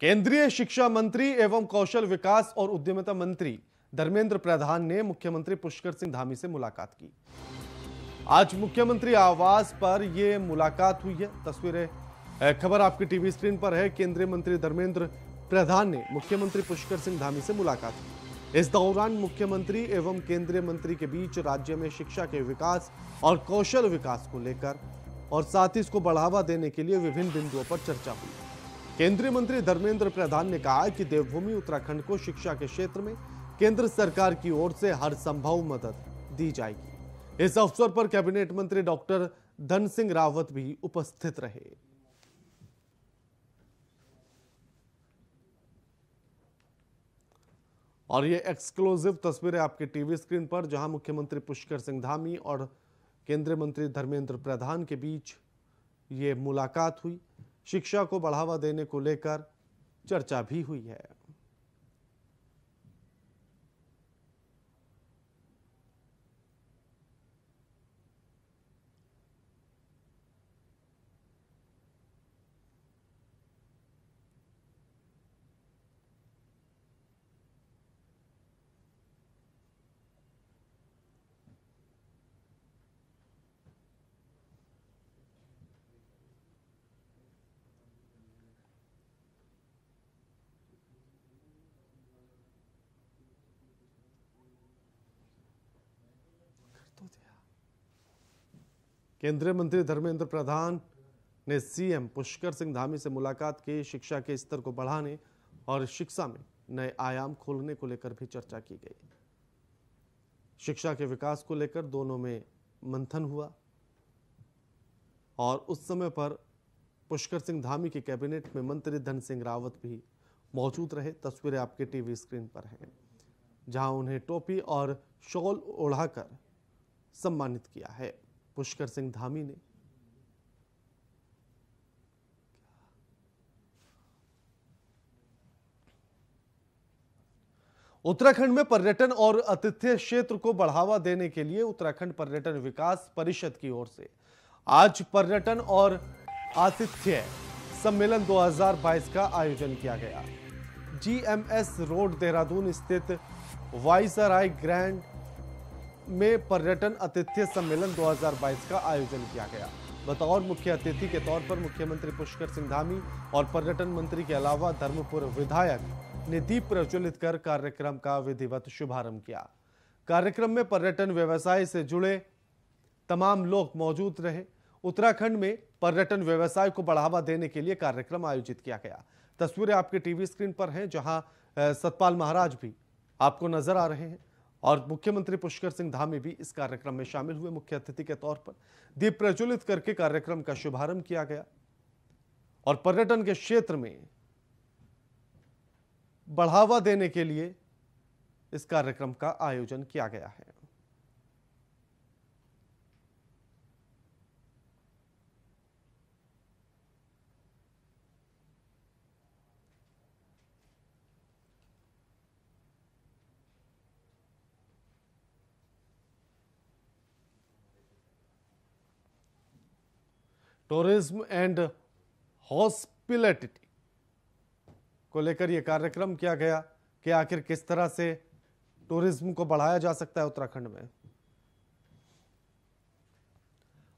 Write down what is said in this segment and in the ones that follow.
केंद्रीय शिक्षा मंत्री एवं कौशल विकास और उद्यमिता मंत्री धर्मेंद्र प्रधान ने मुख्यमंत्री पुष्कर सिंह धामी से मुलाकात की। आज मुख्यमंत्री आवास पर यह मुलाकात हुई है। तस्वीरें खबर आपकी टीवी स्क्रीन पर है। केंद्रीय मंत्री धर्मेंद्र प्रधान ने मुख्यमंत्री पुष्कर सिंह धामी से मुलाकात की। इस दौरान मुख्यमंत्री एवं केंद्रीय मंत्री के बीच राज्य में शिक्षा के विकास और कौशल विकास को लेकर और साथ ही इसको बढ़ावा देने के लिए विभिन्न बिंदुओं पर चर्चा हुई। केंद्रीय मंत्री धर्मेंद्र प्रधान ने कहा कि देवभूमि उत्तराखंड को शिक्षा के क्षेत्र में केंद्र सरकार की ओर से हर संभव मदद दी जाएगी। इस अवसर पर कैबिनेट मंत्री डॉक्टर धन सिंह रावत भी उपस्थित रहे। और ये एक्सक्लूसिव तस्वीरें आपके टीवी स्क्रीन पर, जहां मुख्यमंत्री पुष्कर सिंह धामी और केंद्रीय मंत्री धर्मेंद्र प्रधान के बीच ये मुलाकात हुई। शिक्षा को बढ़ावा देने को लेकर चर्चा भी हुई है। केंद्रीय मंत्री धर्मेंद्र प्रधान ने सीएम पुष्कर सिंह धामी से मुलाकात की। शिक्षा के स्तर को बढ़ाने और शिक्षा में नए आयाम खोलने को लेकर भी चर्चा की गई। शिक्षा के विकास को लेकर दोनों में मंथन हुआ और उस समय पर पुष्कर सिंह धामी की कैबिनेट में मंत्री धन सिंह रावत भी मौजूद रहे। तस्वीरें आपके टीवी स्क्रीन पर हैं, जहां उन्हें टोपी और शॉल ओढ़ाकर सम्मानित किया है पुष्कर सिंह धामी ने। उत्तराखंड में पर्यटन और आतिथ्य क्षेत्र को बढ़ावा देने के लिए उत्तराखंड पर्यटन विकास परिषद की ओर से आज पर्यटन और आतिथ्य सम्मेलन 2022 का आयोजन किया गया। जीएमएस रोड देहरादून स्थित वाइसराय ग्रैंड में पर्यटन आतिथ्य सम्मेलन 2022 का आयोजन किया गया। बतौर मुख्य अतिथि के तौर पर मुख्यमंत्री पुष्कर सिंह धामी और पर्यटन मंत्री के अलावा धर्मपुर विधायक ने दीप प्रज्वलित कर कार्यक्रम का विधिवत शुभारंभ किया। कार्यक्रम में पर्यटन व्यवसाय से जुड़े तमाम लोग मौजूद रहे। उत्तराखंड में पर्यटन व्यवसाय को बढ़ावा देने के लिए कार्यक्रम आयोजित किया गया। तस्वीरें आपके टीवी स्क्रीन पर हैं, जहां सतपाल महाराज भी आपको नजर आ रहे हैं और मुख्यमंत्री पुष्कर सिंह धामी भी इस कार्यक्रम में शामिल हुए। मुख्य अतिथि के तौर पर दीप प्रज्वलित करके कार्यक्रम का शुभारंभ किया गया और पर्यटन के क्षेत्र में बढ़ावा देने के लिए इस कार्यक्रम का आयोजन किया गया है। टूरिज्म एंड हॉस्पिटैलिटी को लेकर यह कार्यक्रम किया गया कि आखिर किस तरह से टूरिज्म को बढ़ाया जा सकता है उत्तराखंड में।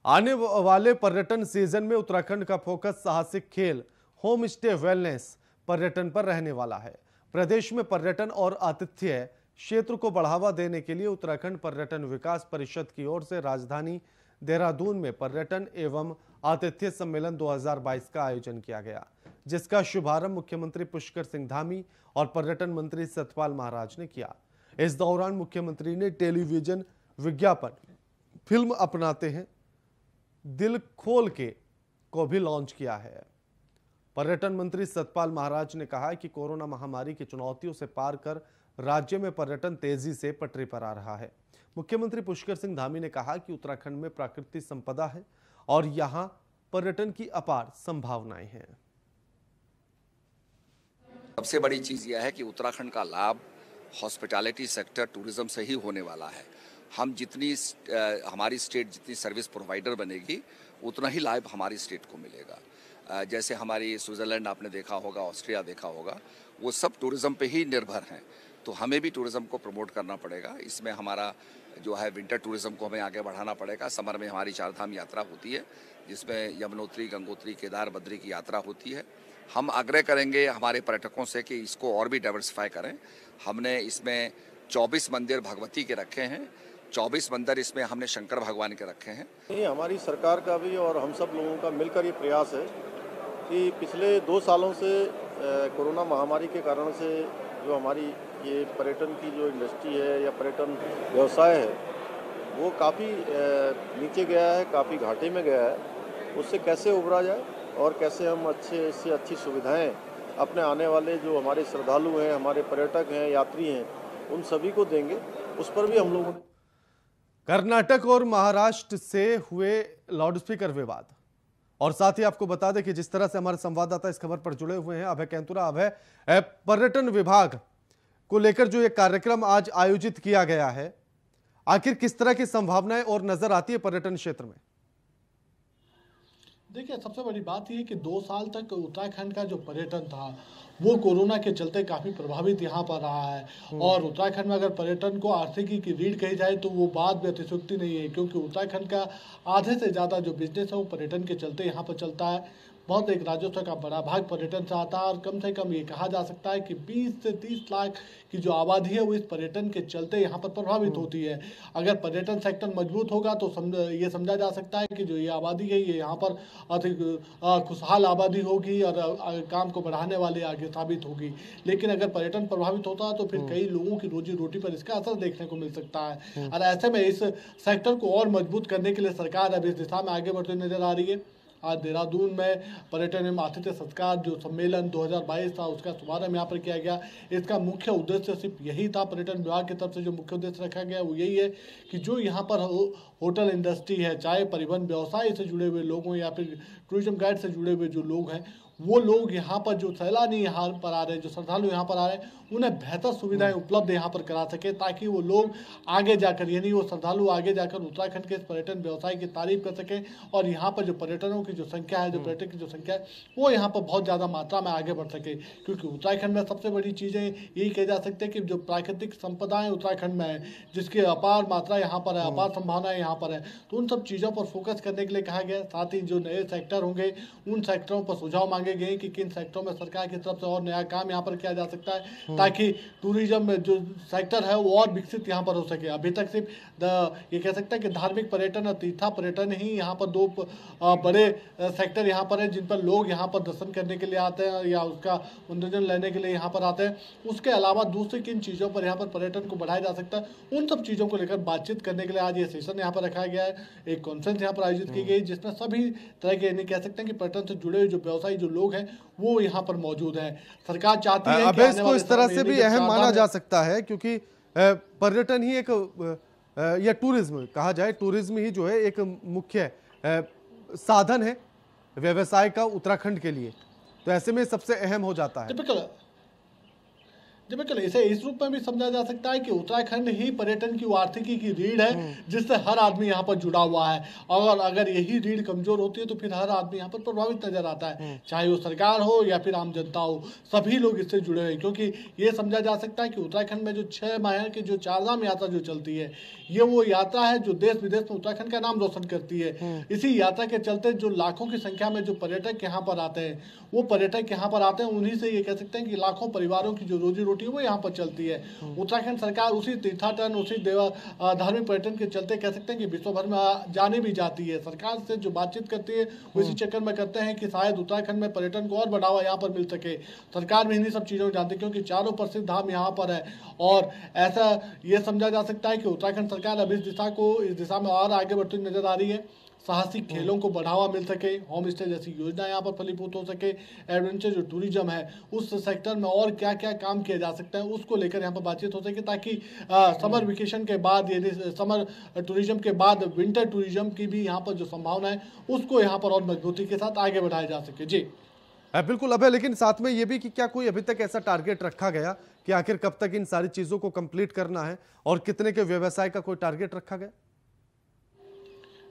आने वाले पर्यटन सीजन में उत्तराखंड का फोकस साहसिक खेल, होम स्टे, वेलनेस, पर्यटन पर रहने वाला है। प्रदेश में पर्यटन और आतिथ्य क्षेत्र को बढ़ावा देने के लिए उत्तराखंड पर्यटन विकास परिषद की ओर से राजधानी देहरादून में पर्यटन एवं आतिथ्य सम्मेलन 2022 का आयोजन किया गया, जिसका शुभारंभ मुख्यमंत्री पुष्कर सिंह धामी और पर्यटन मंत्री सतपाल महाराज ने किया। इस दौरान मुख्यमंत्री ने टेलीविजन विज्ञापन फिल्म अपनाते हैं दिल खोल के को भी लॉन्च किया है। पर्यटन मंत्री सतपाल महाराज ने कहा कि कोरोना महामारी की चुनौतियों से पार कर राज्य में पर्यटन तेजी से पटरी पर आ रहा है। मुख्यमंत्री पुष्कर सिंह धामी ने कहा कि उत्तराखंड में प्राकृतिक संपदा है और यहां पर्यटन की अपार संभावनाएं हैं। सबसे बड़ी चीज यह है कि उत्तराखंड का लाभ हॉस्पिटैलिटी सेक्टर, टूरिज्म से ही होने वाला है। हम जितनी हमारी स्टेट जितनी सर्विस प्रोवाइडर बनेगी उतना ही लाभ हमारी स्टेट को मिलेगा। जैसे हमारी स्विट्ज़रलैंड आपने देखा होगा, ऑस्ट्रिया देखा होगा, वो सब टूरिज़्म पे ही निर्भर हैं। तो हमें भी टूरिज़्म को प्रमोट करना पड़ेगा। इसमें हमारा जो है विंटर टूरिज़्म को हमें आगे बढ़ाना पड़ेगा। समर में हमारी 4 धाम यात्रा होती है, जिसमें यमुनोत्री, गंगोत्री, केदार, बद्री की यात्रा होती है। हम आग्रह करेंगे हमारे पर्यटकों से कि इसको और भी डाइवर्सिफाई करें। हमने इसमें 24 मंदिर भगवती के रखे हैं, 24 मंदिर इसमें हमने शंकर भगवान के रखे हैं। ये हमारी सरकार का भी और हम सब लोगों का मिलकर ये प्रयास है कि पिछले 2 सालों से कोरोना महामारी के कारण से जो हमारी ये पर्यटन की जो इंडस्ट्री है या पर्यटन व्यवसाय है वो काफ़ी नीचे गया है, काफ़ी घाटे में गया है। उससे कैसे उभरा जाए और कैसे हम अच्छे से अच्छी सुविधाएं अपने आने वाले जो हमारे श्रद्धालु हैं, हमारे पर्यटक हैं, यात्री हैं, उन सभी को देंगे, उस पर भी हम लोगों ने। कर्नाटक और महाराष्ट्र से हुए लाउडस्पीकर विवाद, और साथ ही आपको बता दें कि जिस तरह से हमारे संवाददाता इस खबर पर जुड़े हुए हैं, अभय कैंतुरा। अभय, पर्यटन विभाग को लेकर जो ये कार्यक्रम आज आयोजित किया गया है, आखिर किस तरह की संभावनाएं और नजर आती है पर्यटन क्षेत्र में? देखिए, सबसे बड़ी बात यह कि 2 साल तक उत्तराखंड का जो पर्यटन था वो कोरोना के चलते काफ़ी प्रभावित यहाँ पर रहा है। और उत्तराखंड में अगर पर्यटन को आर्थिकी की रीढ़ कही जाए तो वो बात भी अतिशयोक्ति नहीं है, क्योंकि उत्तराखंड का आधे से ज़्यादा जो बिजनेस है वो पर्यटन के चलते यहाँ पर चलता है। बहुत एक राजस्व का बड़ा भाग पर्यटन से आता है और कम से कम ये कहा जा सकता है कि 20 से 30 लाख की जो आबादी है वो इस पर्यटन के चलते यहाँ पर प्रभावित होती है। अगर पर्यटन सेक्टर मजबूत होगा तो ये समझा जा सकता है कि जो ये आबादी है ये यहाँ पर अधिक खुशहाल आबादी होगी और काम को बढ़ाने वाले आगे साबित होगी। लेकिन अगर पर्यटन प्रभावित होता है तो फिर कई लोगों की रोजी रोटी पर इसका असर देखने को मिल सकता है। और ऐसे में इस सेक्टर को और मजबूत करने के लिए सरकार अब इस दिशा में आगे बढ़ती नजर आ रही है। आज देहरादून में पर्यटन एवं आतिथ्य सत्कार जो सम्मेलन 2022 था उसका शुभारंभ यहाँ पर किया गया। इसका मुख्य उद्देश्य सिर्फ यही था, पर्यटन विभाग की तरफ से जो मुख्य उद्देश्य रखा गया वो यही है कि जो यहाँ पर होटल इंडस्ट्री है, चाहे परिवहन व्यवसाय से जुड़े हुए लोग हों या फिर टूरिज्म गाइड से जुड़े हुए जो लोग हैं, वो लोग यहाँ पर जो सैलानी यहाँ पर आ रहे हैं, जो श्रद्धालु यहाँ पर आ रहे हैं, उन्हें बेहतर सुविधाएं उपलब्ध यहाँ पर करा सके, ताकि वो लोग आगे जाकर यानी वो श्रद्धालु आगे जाकर उत्तराखंड के इस पर्यटन व्यवसाय की तारीफ कर सकें और यहाँ पर जो पर्यटनों की जो संख्या है, जो पर्यटक की जो संख्या है, वो यहाँ पर बहुत ज़्यादा मात्रा में आगे बढ़ सके। क्योंकि उत्तराखंड में सबसे बड़ी चीज़ें यही कही जा सकती है कि जो प्राकृतिक संपदाएँ उत्तराखंड में है, जिसकी अपार मात्रा यहाँ पर है, अपार संभावनाएं यहाँ पर है, तो उन सब चीज़ों पर फोकस करने के लिए कहा गया। साथ ही जो नए सेक्टर होंगे उन सेक्टरों पर सुझाव मांगे गए कि किन सेक्टरों में सरकार की तरफ से और नया काम यहाँ पर किया जा सकता है, ताकि टूरिज्म में जो सेक्टर है वो और विकसित यहाँ पर हो सके। अभी तक सिर्फ ये कह सकते हैं कि धार्मिक पर्यटन और तीर्था पर्यटन ही यहाँ पर 2 बड़े सेक्टर यहाँ पर है जिन पर लोग यहाँ पर दर्शन करने के लिए आते हैं या उसका मनोरंजन लेने के लिए यहाँ पर आते हैं। उसके अलावा दूसरी किन चीज़ों पर यहाँ पर पर्यटन को बढ़ाया जा सकता है, उन सब चीज़ों को लेकर बातचीत करने के लिए आज ये सेशन यहाँ पर रखा गया है। एक कॉन्फ्रेंस यहाँ पर आयोजित की गई जिसमें सभी तरह के यानी कह सकते हैं कि पर्यटन से जुड़े हुए जो व्यवसायी जो लोग हैं वो यहाँ पर मौजूद है। सरकार चाहती है कि इसको इस तरह से भी अहम माना जा सकता है, क्योंकि पर्यटन ही एक या टूरिज्म कहा जाए, टूरिज्म ही जो है एक मुख्य साधन है व्यवसाय का उत्तराखंड के लिए, तो ऐसे में सबसे अहम हो जाता है। बिल्कुल इसे इस रूप में भी समझा जा सकता है कि उत्तराखंड ही पर्यटन की आर्थिकी की रीढ़ है जिससे हर आदमी यहाँ पर जुड़ा हुआ है, और अगर यही रीढ़ कमजोर होती है तो फिर हर आदमी यहाँ पर प्रभावित नजर आता है, चाहे वो सरकार हो या फिर आम जनता हो, सभी लोग इससे जुड़े हुए हैं। क्योंकि ये समझा जा सकता है कि उत्तराखंड में जो 6 माह की जो 4 धाम यात्रा जो चलती है, ये वो यात्रा है जो देश विदेश में उत्तराखंड का नाम रोशन करती है। इसी यात्रा के चलते जो लाखों की संख्या में जो पर्यटक यहाँ पर आते हैं, वो पर्यटक यहाँ पर आते हैं, उन्हीं से ये कह सकते हैं कि लाखों परिवारों की जो रोजी रोटी है वो यहाँ पर चलती है। उत्तराखंड सरकार उसी तीर्थाटन, उसी धार्मिक पर्यटन के चलते कह सकते हैं कि विश्व भर में जाने भी जाती है। सरकार से जो बातचीत करती है वो इसी चक्कर में करते हैं कि शायद उत्तराखंड में पर्यटन को और बढ़ावा यहाँ पर मिल सके। सरकार भी इन्हीं सब चीज़ों को जानती है क्योंकि चारों प्रसिद्ध धाम यहाँ पर है, और ऐसा ये समझा जा सकता है कि उत्तराखंड सरकार अब इस दिशा में और आगे बढ़ती नजर आ रही है। साहसिक खेलों को बढ़ावा मिल सके, होम स्टे जैसी योजना यहाँ पर फलीभूत हो सके, एडवेंचर जो टूरिज्म है उस सेक्टर में और क्या क्या काम किया जा सकता है उसको लेकर यहाँ पर बातचीत हो सके, ताकि समर वेकेशन के बाद यानी समर टूरिज्म के बाद विंटर टूरिज्म की भी यहाँ पर जो संभावना है उसको यहाँ पर और मजबूती के साथ आगे बढ़ाया जा सके। जी बिल्कुल अभय, लेकिन साथ में ये भी कि क्या कोई अभी तक ऐसा टारगेट रखा गया कि आखिर कब तक इन सारी चीजों को कंप्लीट करना है और कितने के व्यवसाय का कोई टारगेट रखा गया?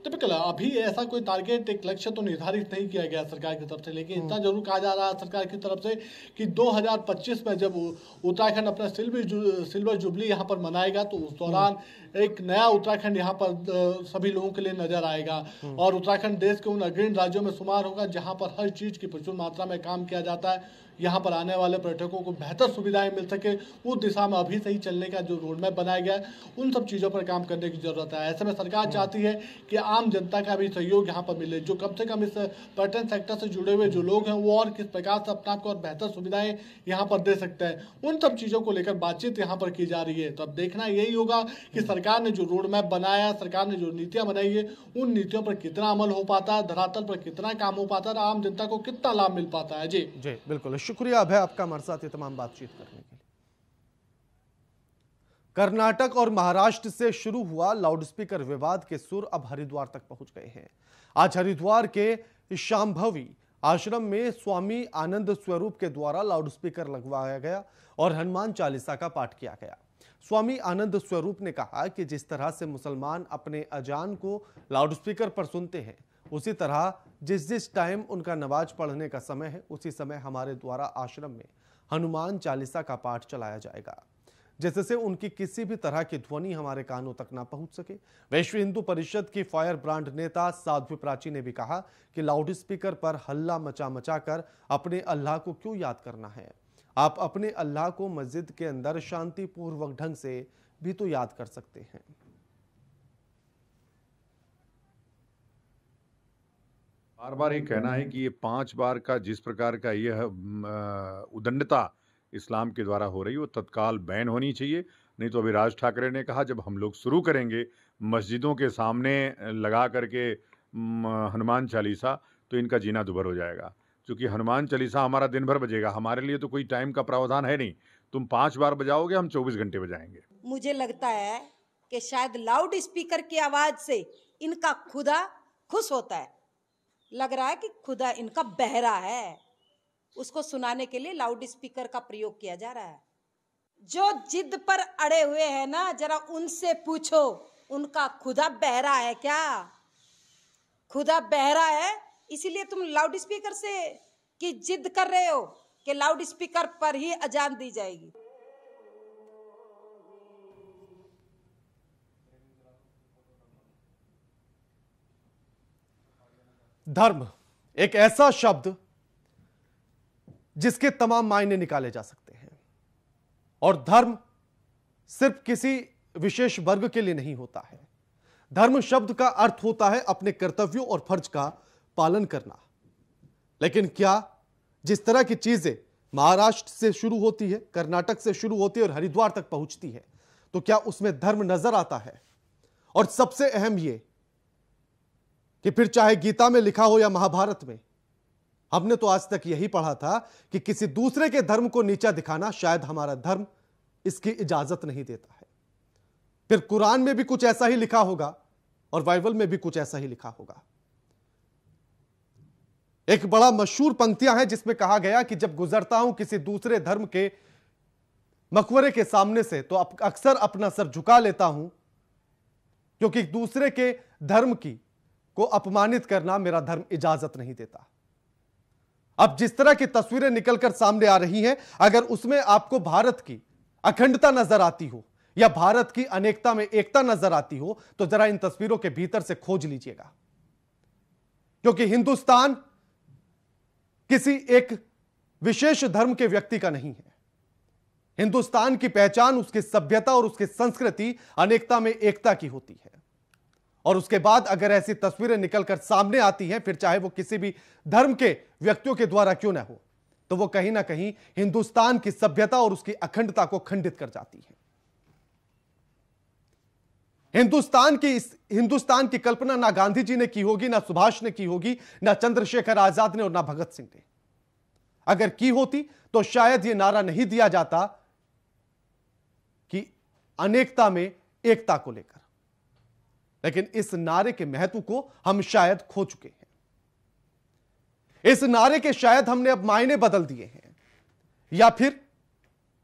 टिपिकल अभी ऐसा कोई टारगेट, एक लक्ष्य तो निर्धारित नहीं किया गया सरकार की तरफ से, लेकिन इतना जरूर कहा जा रहा है सरकार की तरफ से कि 2025 में जब उत्तराखंड अपना सिल्वर जुबली यहाँ पर मनाएगा तो उस दौरान एक नया उत्तराखंड यहाँ पर सभी लोगों के लिए नजर आएगा। और उत्तराखंड देश के उन अग्रणी राज्यों में शुमार होगा जहाँ पर हर चीज की प्रचुर मात्रा में काम किया जाता है। यहाँ पर आने वाले पर्यटकों को बेहतर सुविधाएं मिल सके, उस दिशा में अभी से ही चलने का जो रोड मैप बनाया गया है, उन सब चीज़ों पर काम करने की जरूरत है। ऐसे में सरकार चाहती है कि आम जनता का भी सहयोग यहाँ पर मिले, जो कम से कम इस पर्यटन सेक्टर से जुड़े हुए जो लोग हैं वो और किस प्रकार से अपना को और बेहतर सुविधाएं यहाँ पर दे सकते हैं, उन सब चीज़ों को लेकर बातचीत यहाँ पर की जा रही है। तो अब देखना यही होगा कि सरकार ने जो रोड मैप बनाया, सरकार ने जो नीतियाँ बनाई है, उन नीतियों पर कितना अमल हो पाता है, धरातल पर कितना काम हो पाता है और आम जनता को कितना लाभ मिल पाता है। जी बिल्कुल, शुक्रिया अभय आपका हमारे साथ ये तमाम बातचीत करने के लिए। कर्नाटक और महाराष्ट्र से शुरू हुआ लाउडस्पीकर विवाद के सुर अब हरिद्वार तक पहुंच गए हैं। आज हरिद्वार के शांभवी आश्रम में स्वामी आनंद स्वरूप के द्वारा लाउडस्पीकर लगवाया गया और हनुमान चालीसा का पाठ किया गया। स्वामी आनंद स्वरूप ने कहा कि जिस तरह से मुसलमान अपने अजान को लाउडस्पीकर पर सुनते हैं, उसी तरह जिस टाइम उनका नमाज पढ़ने का समय है, उसी समय हमारे द्वारा आश्रम में हनुमान चालीसा का पाठ चलाया जाएगा, जिससे उनकी किसी भी तरह की ध्वनि हमारे कानों तक ना पहुंच सके। विश्व हिंदू परिषद की फायर ब्रांड नेता साध्वी प्राची ने भी कहा कि लाउडस्पीकर पर हल्ला मचा कर अपने अल्लाह को क्यों याद करना है, आप अपने अल्लाह को मस्जिद के अंदर शांतिपूर्वक ढंग से भी तो याद कर सकते हैं। बार बार ये कहना है कि ये 5 बार का जिस प्रकार का यह उदंडता इस्लाम के द्वारा हो रही है वो तत्काल बैन होनी चाहिए। नहीं तो अभी राज ठाकरे ने कहा जब हम लोग शुरू करेंगे मस्जिदों के सामने लगा करके हनुमान चालीसा तो इनका जीना दुभर हो जाएगा, क्योंकि हनुमान चालीसा हमारा दिन भर बजेगा, हमारे लिए तो कोई टाइम का प्रावधान है नहीं। तुम 5 बार बजाओगे, हम 24 घंटे बजाएंगे। मुझे लगता है कि शायद लाउड स्पीकर की आवाज से इनका खुदा खुश होता है, लग रहा है कि खुदा इनका बहरा है, उसको सुनाने के लिए लाउड स्पीकर का प्रयोग किया जा रहा है। जो जिद पर अड़े हुए हैं ना, जरा उनसे पूछो उनका खुदा बहरा है क्या? खुदा बहरा है, इसीलिए तुम लाउड स्पीकर से की जिद कर रहे हो कि लाउड स्पीकर पर ही अजान दी जाएगी। धर्म एक ऐसा शब्द जिसके तमाम मायने निकाले जा सकते हैं, और धर्म सिर्फ किसी विशेष वर्ग के लिए नहीं होता है। धर्म शब्द का अर्थ होता है अपने कर्तव्यों और फर्ज का पालन करना। लेकिन क्या जिस तरह की चीजें महाराष्ट्र से शुरू होती है, कर्नाटक से शुरू होती है और हरिद्वार तक पहुंचती है, तो क्या उसमें धर्म नजर आता है? और सबसे अहम यह कि फिर चाहे गीता में लिखा हो या महाभारत में, हमने तो आज तक यही पढ़ा था कि किसी दूसरे के धर्म को नीचा दिखाना शायद हमारा धर्म इसकी इजाजत नहीं देता है। फिर कुरान में भी कुछ ऐसा ही लिखा होगा और बाइबल में भी कुछ ऐसा ही लिखा होगा। एक बड़ा मशहूर पंक्तियां हैं जिसमें कहा गया कि जब गुजरता हूं किसी दूसरे धर्म के मकबरे के सामने से तो अक्सर अपना सर झुका लेता हूं, क्योंकि दूसरे के धर्म को अपमानित करना मेरा धर्म इजाजत नहीं देता। अब जिस तरह की तस्वीरें निकलकर सामने आ रही हैं, अगर उसमें आपको भारत की अखंडता नजर आती हो या भारत की अनेकता में एकता नजर आती हो, तो जरा इन तस्वीरों के भीतर से खोज लीजिएगा, क्योंकि हिंदुस्तान किसी एक विशेष धर्म के व्यक्ति का नहीं है। हिंदुस्तान की पहचान उसकी सभ्यता और उसकी संस्कृति अनेकता में एकता की होती है। और उसके बाद अगर ऐसी तस्वीरें निकलकर सामने आती हैं, फिर चाहे वो किसी भी धर्म के व्यक्तियों के द्वारा क्यों ना हो, तो वो कहीं ना कहीं हिंदुस्तान की सभ्यता और उसकी अखंडता को खंडित कर जाती है। हिंदुस्तान की कल्पना ना गांधी जी ने की होगी, ना सुभाष ने की होगी, ना चंद्रशेखर आजाद ने और ना भगत सिंह ने। अगर की होती तो शायद यह नारा नहीं दिया जाता कि अनेकता में एकता को लेकर। लेकिन इस नारे के महत्व को हम शायद खो चुके हैं। इस नारे के शायद हमने अब मायने बदल दिए हैं, या फिर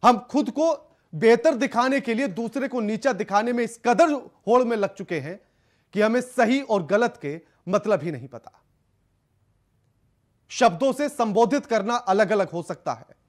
हम खुद को बेहतर दिखाने के लिए दूसरे को नीचा दिखाने में इस कदर होड़ में लग चुके हैं कि हमें सही और गलत के मतलब ही नहीं पता। शब्दों से संबोधित करना अलग अलग हो सकता है।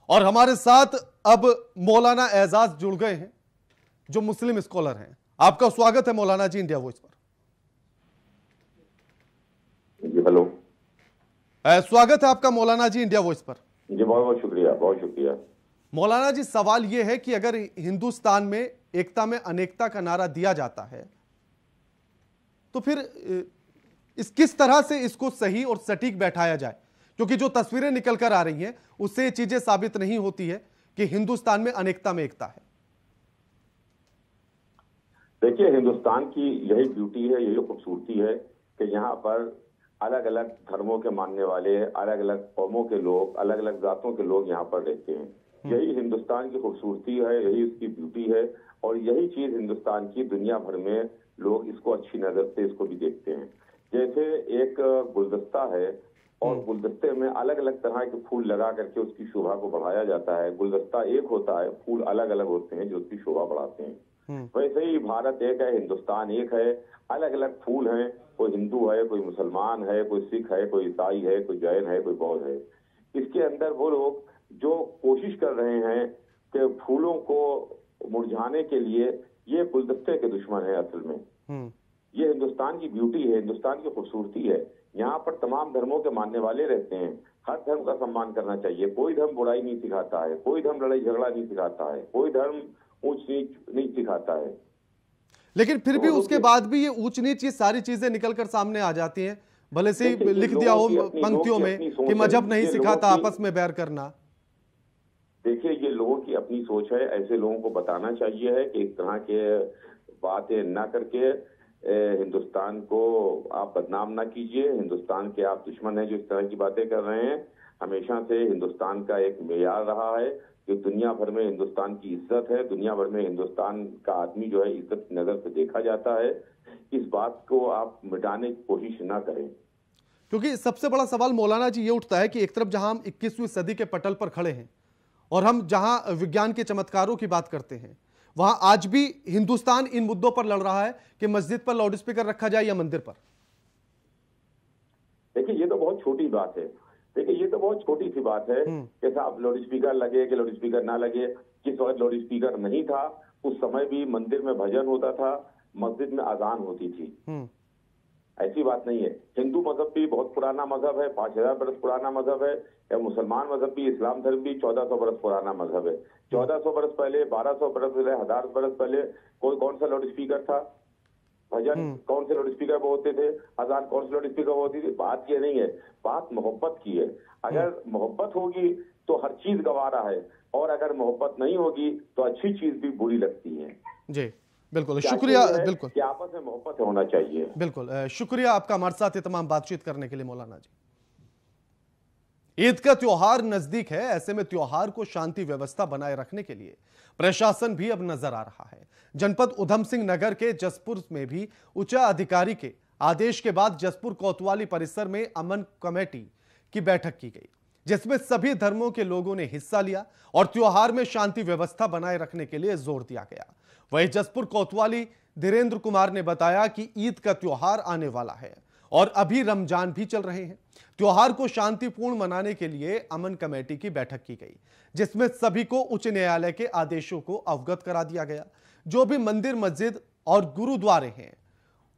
और हमारे साथ अब मौलाना एजाज जुड़ गए हैं, जो मुस्लिम स्कॉलर हैं। आपका स्वागत है मौलाना जी इंडिया वॉइस पर। जी हेलो। स्वागत है आपका मौलाना जी इंडिया वॉइस पर। जी बहुत बहुत शुक्रिया, बहुत शुक्रिया। मौलाना जी, सवाल यह है कि अगर हिंदुस्तान में एकता में अनेकता का नारा दिया जाता है तो फिर किस तरह से इसको सही और सटीक बैठाया जाए, क्योंकि जो तस्वीरें निकल कर आ रही हैं उससे ये चीजें साबित नहीं होती है कि हिंदुस्तान में अनेकता में एकता है। देखिए, हिंदुस्तान की यही ब्यूटी है, यही खूबसूरती है कि यहाँ पर अलग अलग धर्मों के मानने वाले, अलग अलग कौमों के लोग, अलग अलग जातों के लोग यहाँ पर रहते हैं। यही हिंदुस्तान की खूबसूरती है, यही उसकी ब्यूटी है, और यही चीज हिंदुस्तान की दुनिया भर में लोग इसको अच्छी नजर से इसको भी देखते हैं। जैसे एक गुलदस्ता है और गुलदस्ते में अलग अलग तरह के फूल लगा करके उसकी शोभा को बढ़ाया जाता है। गुलदस्ता एक होता है, फूल अलग अलग होते हैं जो उसकी शोभा बढ़ाते हैं। वैसे ही भारत एक है, हिंदुस्तान एक है, अलग अलग फूल हैं। कोई हिंदू है, कोई मुसलमान है, कोई सिख है, कोई ईसाई है, कोई जैन है, कोई बौद्ध है। इसके अंदर वो लोग जो कोशिश कर रहे हैं कि फूलों को मुरझाने के लिए, ये गुलदस्ते के दुश्मन है असल में। ये हिंदुस्तान की ब्यूटी है, हिंदुस्तान की खूबसूरती है। यहाँ पर तमाम धर्मों के मानने वाले रहते हैं। हर धर्म का सम्मान करना चाहिए। कोई धर्म बुराई नहीं सिखाता है, कोई धर्म लड़ाई झगड़ा नहीं सिखाता है, कोई धर्म ऊंच नीच नहीं सिखाता है। लेकिन फिर भी उसके बाद भी ये ऊंच नीच, ये सारी चीजें निकलकर सामने आ जाती हैं। भले से लिख दिया हो पंक्तियों में कि मजहब नहीं सिखाता आपस में बैर करना। देखिए, ये लोगों की अपनी सोच है। ऐसे लोगों को बताना चाहिए है कि इस तरह के बातें ना करके हिंदुस्तान को आप बदनाम ना कीजिए। हिंदुस्तान के आप दुश्मन हैं जो इस तरह की बातें कर रहे हैं। हमेशा से हिंदुस्तान का एक मेयार रहा है कि दुनिया भर में हिंदुस्तान की इज्जत है, दुनिया भर में हिंदुस्तान का आदमी जो है इज्जत की नजर से देखा जाता है। इस बात को आप मिटाने की कोशिश ना करें। क्योंकि सबसे बड़ा सवाल मौलाना जी ये उठता है कि एक तरफ जहां हम 21वीं सदी के पटल पर खड़े हैं और हम जहां विज्ञान के चमत्कारों की बात करते हैं, वहां आज भी हिंदुस्तान इन मुद्दों पर लड़ रहा है कि मस्जिद पर लाउड स्पीकर रखा जाए या मंदिर पर। देखिए, ये तो बहुत छोटी बात है। देखिए, ये तो बहुत छोटी सी बात है कि साहब लाउड स्पीकर लगे कि लाउड स्पीकर ना लगे। जिस वक्त लाउड स्पीकर नहीं था उस समय भी मंदिर में भजन होता था, मस्जिद में अजान होती थी। ऐसी बात नहीं है। हिंदू मजहब भी बहुत पुराना मजहब है, 5000 बरस पुराना मजहब है। या मुसलमान मजहब भी, इस्लाम धर्म भी 1400 बरस पुराना मजहब है। 1400 बरस पहले, 1200 बरस पहले, 1000 बरस पहले कौन सा लाउड स्पीकर था? भजन कौन से लाउड स्पीकर पर होते थे? अजान कौन से लाउड स्पीकर पर होती थी? बात ये नहीं है, बात मोहब्बत की है। अगर मोहब्बत होगी तो हर चीज गवारा है, और अगर मोहब्बत नहीं होगी तो अच्छी चीज भी बुरी लगती है। जी बिल्कुल, शुक्रिया। बिल्कुल, कि आपस में मोहब्बत होना चाहिए। बिल्कुल, शुक्रिया आपका हमारे साथ ये तमाम बातचीत करने के लिए मौलाना जी। ईद का त्योहार नजदीक है, ऐसे में त्योहार को शांति व्यवस्था बनाए रखने के लिए प्रशासन भी अब नजर आ रहा है। जनपद उधम सिंह नगर के जसपुर में भी उच्च अधिकारी के आदेश के बाद जसपुर कोतवाली परिसर में अमन कमेटी की बैठक की गई, जिसमें सभी धर्मों के लोगों ने हिस्सा लिया और त्योहार में शांति व्यवस्था बनाए रखने के लिए जोर दिया गया। वहीं जसपुर कोतवाली धीरेन्द्र कुमार ने बताया कि ईद का त्योहार आने वाला है और अभी रमजान भी चल रहे हैं। त्योहार को शांतिपूर्ण मनाने के लिए अमन कमेटी की बैठक की गई, जिसमें सभी को उच्च न्यायालय के आदेशों को अवगत करा दिया गया। जो भी मंदिर, मस्जिद और गुरुद्वारे हैं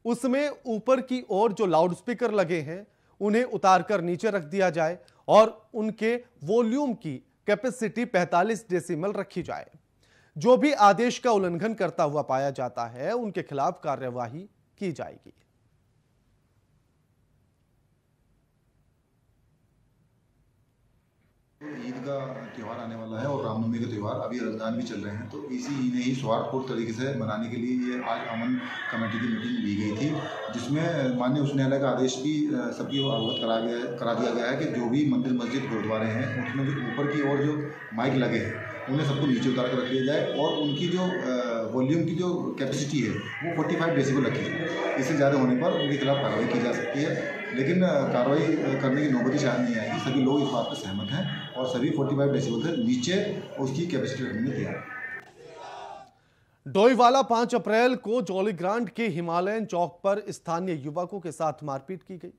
उसमें ऊपर की ओर जो लाउडस्पीकर लगे हैं उन्हें उतारकर नीचे रख दिया जाए और उनके वॉल्यूम की कैपेसिटी 45 डेसिमल रखी जाए। जो भी आदेश का उल्लंघन करता हुआ पाया जाता है उनके खिलाफ कार्यवाही की जाएगी। ईद का त्यौहार आने वाला है और रामनवमी का त्यौहार, अभी रमज़ान भी चल रहे हैं, तो इसी ने ही सौहार्दपूर्ण तरीके से मनाने के लिए ये आज अमन कमेटी की मीटिंग ली गई थी, जिसमें माननीय उच्च न्यायालय का आदेश भी सबकी अवगत करा दिया गया है कि जो भी मंदिर मस्जिद गुरुद्वारे हैं उसमें जो ऊपर की ओर जो माइक लगे हैं उन्हें सबको नीचे उतार कर रख दिया जाए और उनकी जो वॉल्यूम की जो कैपेसिटी है वो 45 डेसिबल रखी जाए। इससे ज़्यादा होने पर उनके खिलाफ कार्रवाई की जा सकती है, लेकिन कार्रवाई करने की नौबत शायद नहीं आएगी। सभी लोग इस बात पर सहमत हैं और सभी 45 डेसिबल से नीचे उसकी कैपेसिटी रखने में तैयार हैं। डोईवाला 5 अप्रैल को जॉलीग्रांट के हिमालयन चौक पर स्थानीय युवकों के साथ मारपीट की गई।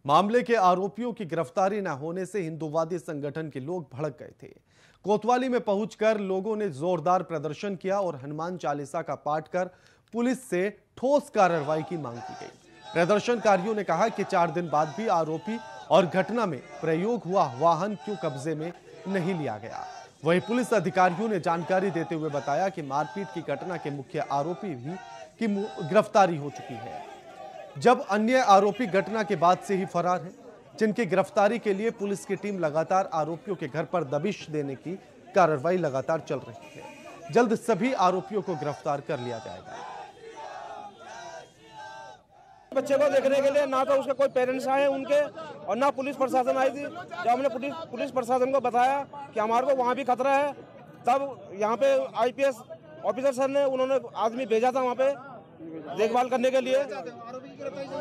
मामले के आरोपियों की गिरफ्तारी न होने से हिंदूवादी संगठन के लोग भड़क गए थे। कोतवाली में पहुंचकर लोगों ने जोरदार प्रदर्शन किया और हनुमान चालीसा का पाठ कर पुलिस से ठोस कार्रवाई की मांग की गई। प्रदर्शनकारियों ने कहा कि 4 दिन बाद भी आरोपी और घटना में प्रयोग हुआ वाहन क्यों कब्जे में नहीं लिया गया। वहीं पुलिस अधिकारियों ने जानकारी देते हुए बताया कि मारपीट की घटना के मुख्य आरोपी भी की गिरफ्तारी हो चुकी है, जब अन्य आरोपी घटना के बाद से ही फरार हैं, जिनकी गिरफ्तारी के लिए पुलिस की टीम लगातार आरोपियों के घर पर दबिश देने की कार्रवाई लगातार चल रही है। जल्द सभी आरोपियों को गिरफ्तार कर लिया जाएगा। बच्चे को देखने के लिए ना तो उसके कोई पेरेंट्स आए उनके और ना पुलिस प्रशासन आई थी। जब हमने पुलिस प्रशासन को बताया कि हमारे को वहाँ भी खतरा है, तब यहाँ पे IPS ऑफिसर सर ने उन्होंने आदमी भेजा था वहाँ पे देखभाल करने के लिए।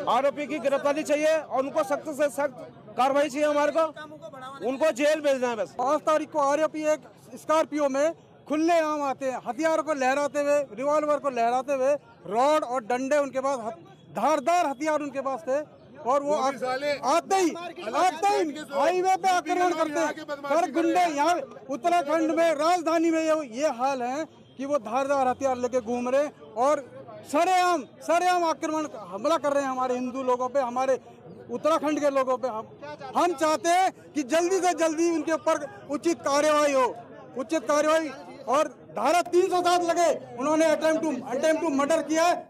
आरोपी की गिरफ्तारी चाहिए और उनको सख्त से सख्त कार्रवाई चाहिए। हमारे को उनको जेल भेजना है बस। 5 तारीख को आरोपी एक स्कॉर्पियो में खुले आम आते हैं, हथियारों को लहराते हुए, रिवॉल्वर को लहराते हुए, रॉड और डंडे उनके पास, धारदार हथियार उनके पास थे और वो आते ही हाईवे पे आक्रमण करते हैं। पर गुंडे यहाँ उत्तराखंड में राजधानी में ये हाल है कि वो धारदार हथियार लेके घूम रहे और सरेआम आक्रमण हमला कर रहे हैं हमारे हिंदू लोगों पे, हमारे उत्तराखंड के लोगों पे। हम चाहते हैं कि जल्दी से जल्दी उनके ऊपर उचित कार्यवाही हो, उचित कार्यवाही। और धारा 307 लगे, उन्होंने अटेम्प्ट टू मर्डर किया है।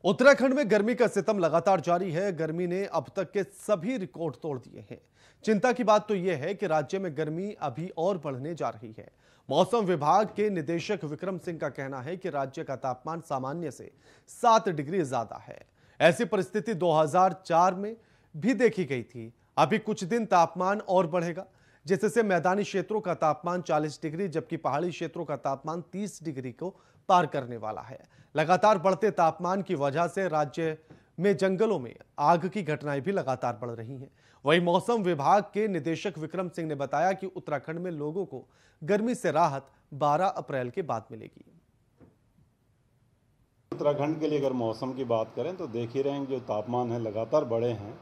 उत्तराखंड में गर्मी का सितम लगातार जारी है। गर्मी ने अब तक के सभी रिकॉर्ड तोड़ दिए हैं। चिंता की बात तो यह है कि राज्य में गर्मी अभी और बढ़ने जा रही है। मौसम विभाग के निदेशक विक्रम सिंह का कहना है कि राज्य का तापमान सामान्य से 7 डिग्री ज्यादा है। ऐसी परिस्थिति 2004 में भी देखी गई थी। अभी कुछ दिन तापमान और बढ़ेगा, जिससे मैदानी क्षेत्रों का तापमान 40 डिग्री जबकि पहाड़ी क्षेत्रों का तापमान 30 डिग्री को पार करने वाला है। लगातार बढ़ते तापमान की वजह से राज्य में जंगलों में आग की घटनाएं भी लगातार बढ़ रही हैं। वहीं मौसम विभाग के निदेशक विक्रम सिंह ने बताया कि उत्तराखंड में लोगों को गर्मी से राहत 12 अप्रैल के बाद मिलेगी। उत्तराखंड के लिए अगर मौसम की बात करें तो देख ही रहे हैं जो तापमान है लगातार बढ़े हैं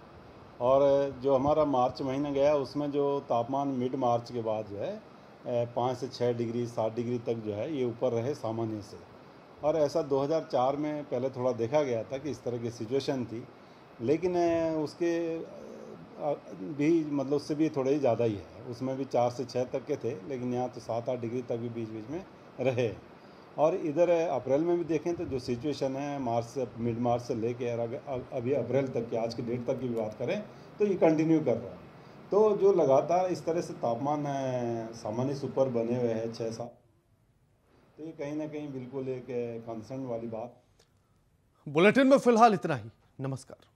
और जो हमारा मार्च महीना गया उसमें जो तापमान मिड मार्च के बाद जो है 5 से 6 डिग्री 7 डिग्री तक जो है ये ऊपर रहे सामान्य से। और ऐसा 2004 में पहले थोड़ा देखा गया था कि इस तरह की सिचुएशन थी, लेकिन उसके भी मतलब उससे भी थोड़े ही ज़्यादा ही है। उसमें भी 4 से 6 तक के थे, लेकिन यहाँ तो 7-8 डिग्री तक भी बीच बीच में रहे। और इधर अप्रैल में भी देखें तो जो सिचुएशन है मार्च से मिड मार्च से लेके अभी अप्रैल तक की आज की डेट तक की भी बात करें तो ये कंटिन्यू कर रहा है। तो जो लगातार इस तरह से तापमान सामान्य से ऊपर बने हुए हैं 6-7, तो ये कहीं ना कहीं बिल्कुल एक कंसर्न वाली बात। बुलेटिन में फिलहाल इतना ही। नमस्कार।